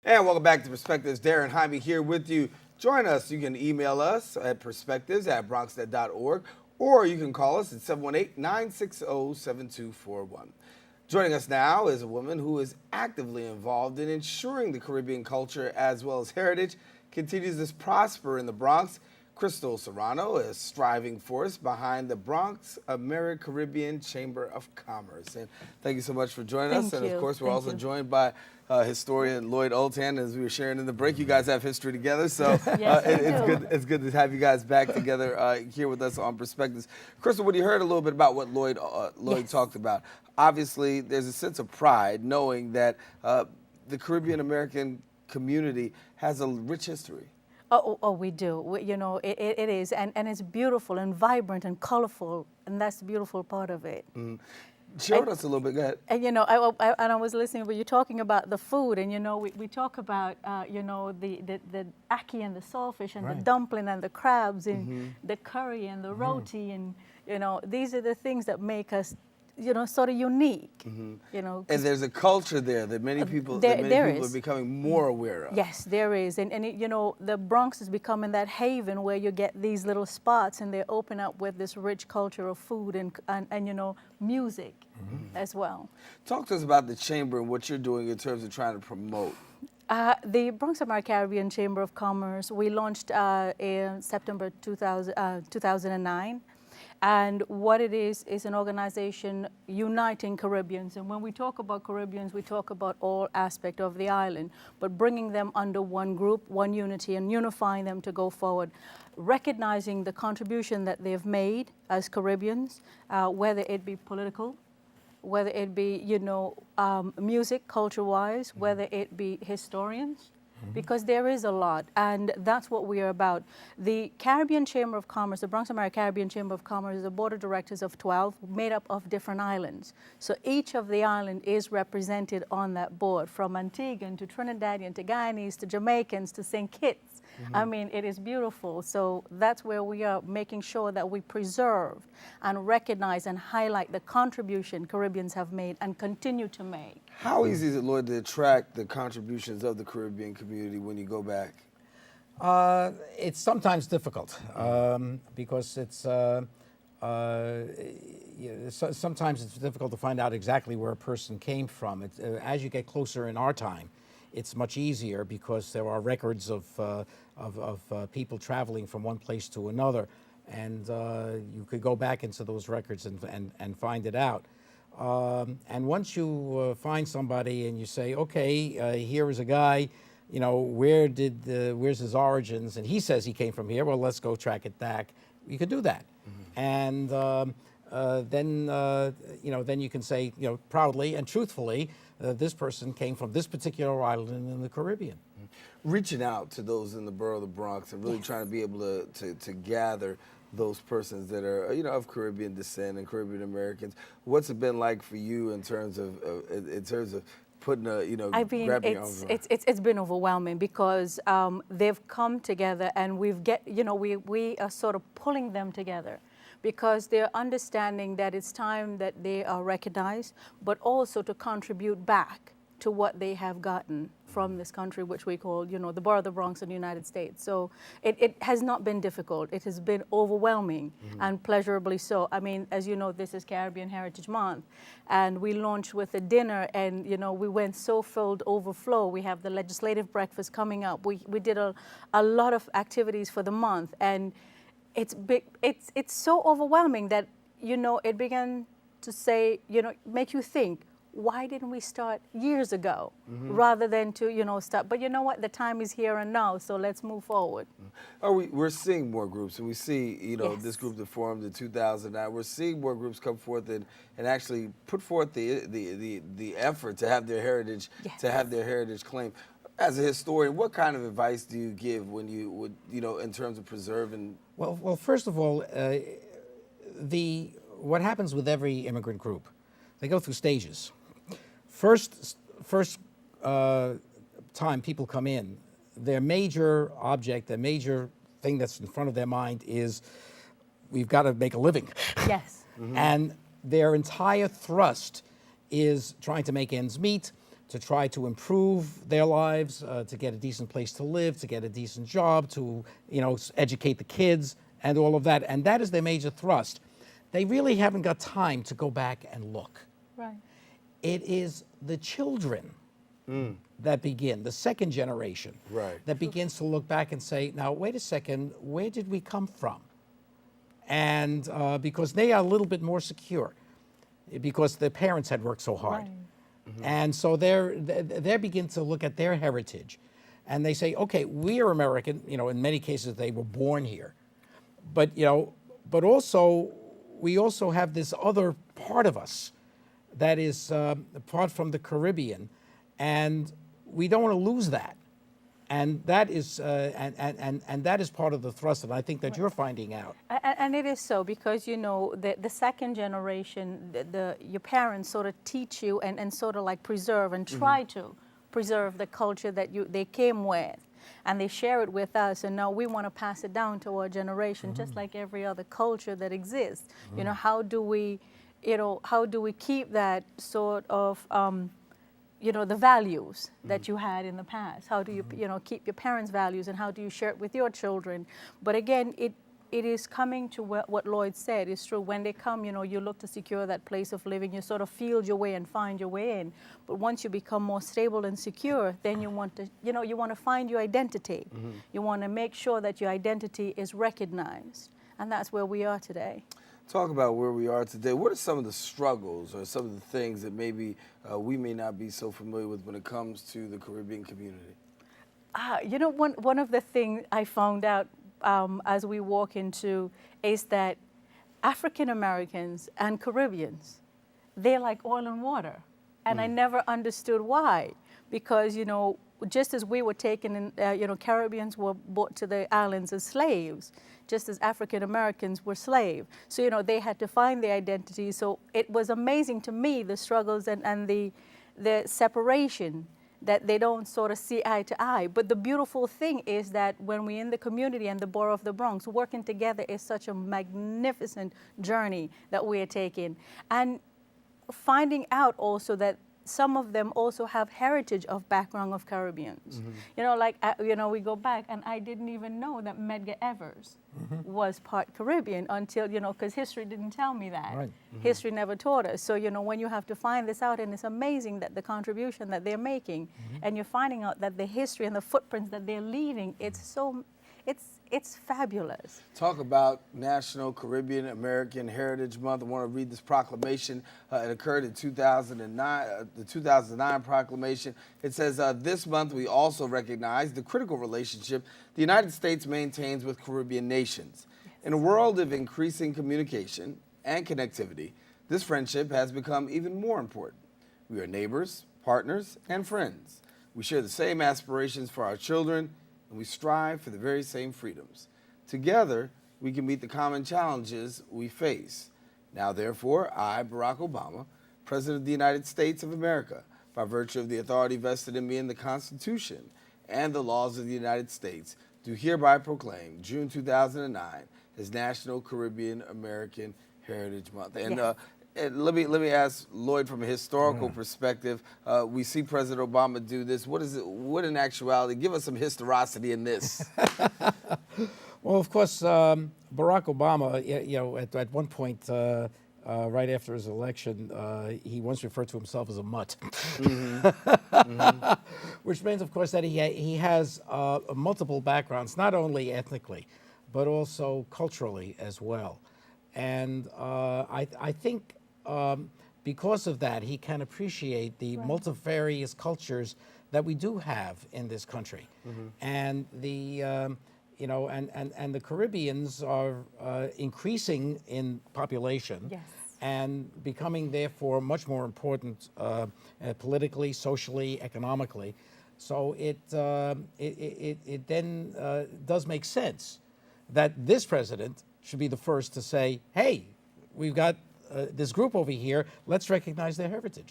And welcome back to Perspectives. Darren Jaime here with you. Join us. You can email us at perspectives@bronxnet.org, or you can call us at 718-960-7241. Joining us now is a woman who is actively involved in ensuring the Caribbean culture as well as heritage continues to prosper in the Bronx. Krystal Seranno is striving force behind the Bronx Ameri-Caribbean Chamber of Commerce. And thank you so much for joining us. And of course, we're also joined by historian Lloyd Ultan, as we were sharing in the break. You guys have history together, so it's good to have you guys back together here with us on Perspectives. Krystal, when you heard a little bit about what Lloyd talked about, obviously there's a sense of pride knowing that the Caribbean American community has a rich history. We do. It is, and it's beautiful and vibrant and colorful, and that's the beautiful part of it. Mm. Show us a little bit. Go ahead. And I was listening, but you're talking about the food, and we talk about the ackee and the saltfish and the dumpling and the crabs and the curry and the roti, and these are the things that make us sort of unique. And there's a culture there that many people are becoming more aware of. Yes, there is. And the Bronx is becoming that haven where you get these little spots, and they open up with this rich culture of food and music as well. Talk to us about the Chamber and what you're doing in terms of trying to promote. The Bronx Ameri-Caribbean Chamber of Commerce, we launched in September 2009. And what it is an organization uniting Caribbeans. And when we talk about Caribbeans, we talk about all aspects of the island, but bringing them under one group, one unity, and unifying them to go forward, recognizing the contribution that they've made as Caribbeans, whether it be political, whether it be, music, culture-wise, whether it be historians, because there is a lot, and that's what we are about. The Caribbean Chamber of Commerce, the Bronx Ameri-Caribbean Chamber of Commerce, is a board of directors of 12 made up of different islands. So each of the island is represented on that board, from Antiguan to Trinidadian to Guyanese to Jamaicans to St. Kitts. I mean, it is beautiful. So that's where we are making sure that we preserve and recognize and highlight the contribution Caribbeans have made and continue to make. How easy is it, Lloyd, to track the contributions of the Caribbean community when you go back? It's sometimes difficult because it's sometimes it's difficult to find out exactly where a person came from. As you get closer in our time, it's much easier because there are records of people traveling from one place to another, and you could go back into those records and find it out. And once you find somebody and you say, okay, here is a guy, where's his origins, and he says he came from here, well, let's go track it back. You could do that. And then you can say, proudly and truthfully, this person came from this particular island in the Caribbean. Reaching out to those in the borough of the Bronx and really trying to be able to gather those persons that are, of Caribbean descent and Caribbean Americans. What's it been like for you in terms of putting a, grabbing your arms around? It's been overwhelming because they've come together, and we are sort of pulling them together, because they're understanding that it's time that they are recognized, but also to contribute back to what they have gotten from this country, which we call, the Borough of the Bronx in the United States. So it has not been difficult. It has been overwhelming and pleasurably so. I mean, as you know, this is Caribbean Heritage Month, and we launched with a dinner, and, we went so filled overflow. We have the legislative breakfast coming up. We did a lot of activities for the month, and it's big. It's so overwhelming that, it began to say, make you think, why didn't we start years ago rather than to, start? But you know what? The time is here and now, so let's move forward. We're seeing more groups, and we see, this group that formed in 2009. We're seeing more groups come forth and actually put forth the effort to have their heritage, claimed. As a historian, what kind of advice do you give when you would, in terms of preserving? Well, first of all, what happens with every immigrant group, they go through stages. First time people come in, their major object, their major thing that's in front of their mind is, we've got to make a living. Yes. And their entire thrust is trying to make ends meet, to try to improve their lives, to get a decent place to live, to get a decent job, to educate the kids and all of that. And that is their major thrust. They really haven't got time to go back and look. Right. It is the children that begin, the second generation, that begins to look back and say, now, wait a second, where did we come from? And because they are a little bit more secure, because their parents had worked so hard. Right. And so they begin to look at their heritage. And they say, okay, we are American. In many cases, they were born here. But, but also, we also have this other part of us that is apart from the Caribbean, and we don't want to lose that. And that is and that is part of the thrust that I think that you're finding out. And it is so, because the second generation, your parents sort of teach you and sort of like preserve and try to preserve the culture that they came with, and they share it with us, and now we want to pass it down to our generation, just like every other culture that exists. How do we keep that sort of the values that you had in the past? How do you, keep your parents' values, and how do you share it with your children? But again, it is coming to what Lloyd said is true. When they come, you look to secure that place of living. You sort of field your way and find your way in. But once you become more stable and secure, then you want to, you want to find your identity. You want to make sure that your identity is recognized. And that's where we are today. Talk about where we are today. What are some of the struggles or some of the things that maybe we may not be so familiar with when it comes to the Caribbean community? One of the things I found out as we walk into is that African Americans and Caribbeans, they're like oil and water. And I never understood why. Because, just as we were taken in, Caribbeans were brought to the islands as slaves, just as African Americans were slaves. So, they had to find their identity. So it was amazing to me, the struggles and the separation, that they don't sort of see eye to eye. But the beautiful thing is that when we're in the community and the Borough of the Bronx, working together is such a magnificent journey that we are taking. And finding out also that some of them also have heritage of background of Caribbeans. We go back, and I didn't even know that Medgar Evers was part Caribbean until, because history didn't tell me that. Right. History never taught us. So, when you have to find this out, and it's amazing that the contribution that they're making, and you're finding out that the history and the footprints that they're leaving, it's fabulous. Talk about National Caribbean American Heritage Month. I want to read this proclamation. It occurred in 2009, the 2009 proclamation. It says, this month we also recognize the critical relationship the United States maintains with Caribbean nations. Yes. In a world of increasing communication and connectivity, this friendship has become even more important. We are neighbors, partners, and friends. We share the same aspirations for our children, and we strive for the very same freedoms. Together, we can meet the common challenges we face. Now, therefore, I, Barack Obama, President of the United States of America, by virtue of the authority vested in me in the Constitution and the laws of the United States, do hereby proclaim June 2009 as National Caribbean American Heritage Month. And and let me ask Lloyd, from a historical perspective, we see President Obama do this. What is it? What in actuality? Give us some historicity in this. Well, of course, Barack Obama, at one point, right after his election, he once referred to himself as a mutt, which means, of course, that he has multiple backgrounds, not only ethnically, but also culturally as well. And I think because of that, he can appreciate the multifarious cultures that we do have in this country, and the and the Caribbeans are increasing in population, and becoming therefore much more important politically, socially, economically. So it then does make sense that this president should be the first to say, hey, we've got this group over here, let's recognize their heritage.